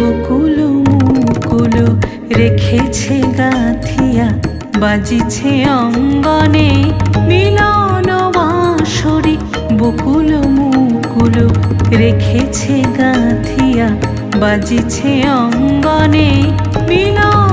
বকুল মুকুল রেখেছে গাঁথিয়া, বাজিছে অঙ্গনে মিলন বাঁশরি। বকুল মুকুল রেখেছে গাঁথিয়া, বাজিছে অঙ্গনে মিলন